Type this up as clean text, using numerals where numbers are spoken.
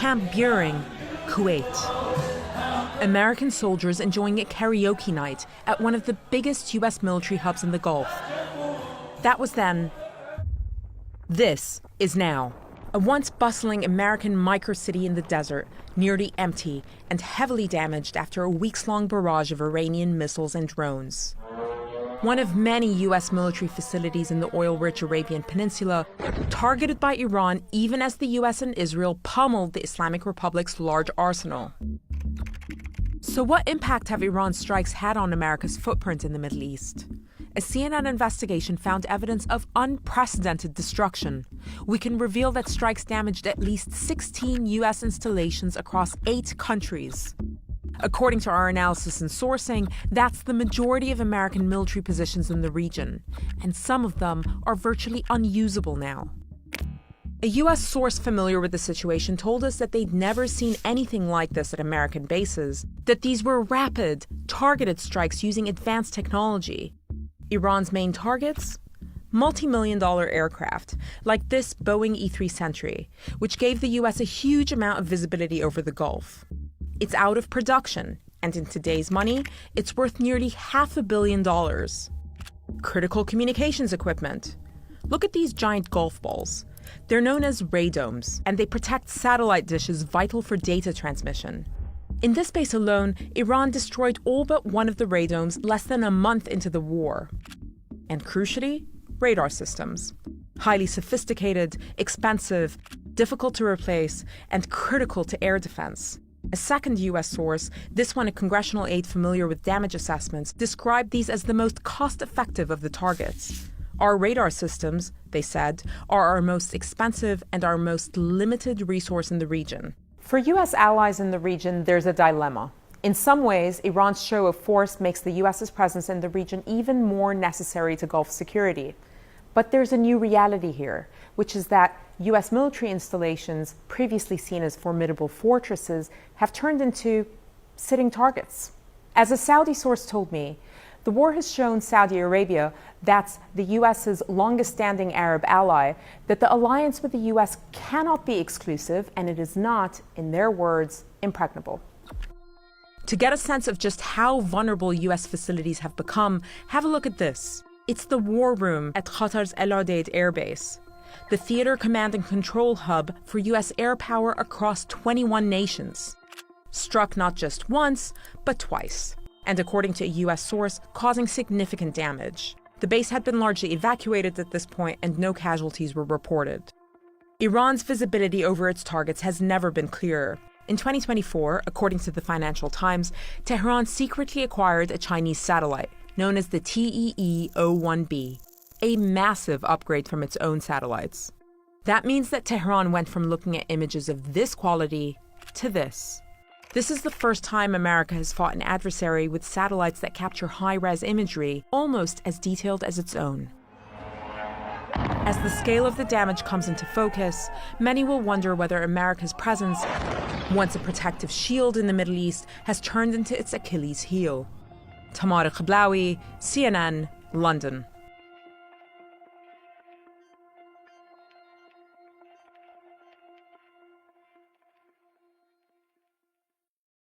Camp Buehring, Kuwait. American soldiers enjoying a karaoke night at one of the biggest US military hubs in the Gulf. That was then. This is now. A once bustling American microcity in the desert, nearly empty and heavily damaged after a weeks-long barrage of Iranian missiles and drones. One of many US military facilities in the oil-rich Arabian Peninsula, targeted by Iran even as the US and Israel pummeled the Islamic Republic's large arsenal. So what impact have Iran's strikes had on America's footprint in the Middle East? A CNN investigation found evidence of unprecedented destruction. We can reveal that strikes damaged at least 16 US installations across 8 countries. According to our analysis and sourcing, that's the majority of American military positions in the region, and some of them are virtually unusable now. A US source familiar with the situation told us that they'd never seen anything like this at American bases, that these were rapid, targeted strikes using advanced technology. Iran's main targets? Multi-million-dollar aircraft, like this Boeing E-3 Sentry, which gave the US a huge amount of visibility over the Gulf. It's out of production, and in today's money, it's worth nearly $500 million. Critical communications equipment. Look at these giant golf balls. They're known as radomes, and they protect satellite dishes vital for data transmission. In this base alone, Iran destroyed all but one of the radomes less than a month into the war. And crucially, radar systems. Highly sophisticated, expensive, difficult to replace, and critical to air defense. A second US source, this one a congressional aide familiar with damage assessments, described these as the most cost-effective of the targets. Our radar systems, they said, are our most expensive and our most limited resource in the region. For US allies in the region, there's a dilemma. In some ways, Iran's show of force makes the US's presence in the region even more necessary to Gulf security. But there's a new reality here, which is that US military installations, previously seen as formidable fortresses, have turned into sitting targets. As a Saudi source told me, the war has shown Saudi Arabia, that's the US's longest-standing Arab ally, that the alliance with the US cannot be exclusive, and it is not, in their words, impregnable. To get a sense of just how vulnerable US facilities have become, have a look at this. It's the war room at Qatar's El Udeid Air Base, the theater command and control hub for US air power across 21 nations. Struck not just once, but twice. And according to a US source, causing significant damage. The base had been largely evacuated at this point and no casualties were reported. Iran's visibility over its targets has never been clearer. In 2024, according to the Financial Times, Tehran secretly acquired a Chinese satellite, known as the TEE-01B, a massive upgrade from its own satellites. That means that Tehran went from looking at images of this quality to this. This is the first time America has fought an adversary with satellites that capture high-res imagery almost as detailed as its own. As the scale of the damage comes into focus, many will wonder whether America's presence, once a protective shield in the Middle East, has turned into its Achilles heel. Tamara Khablaoui, CNN, London.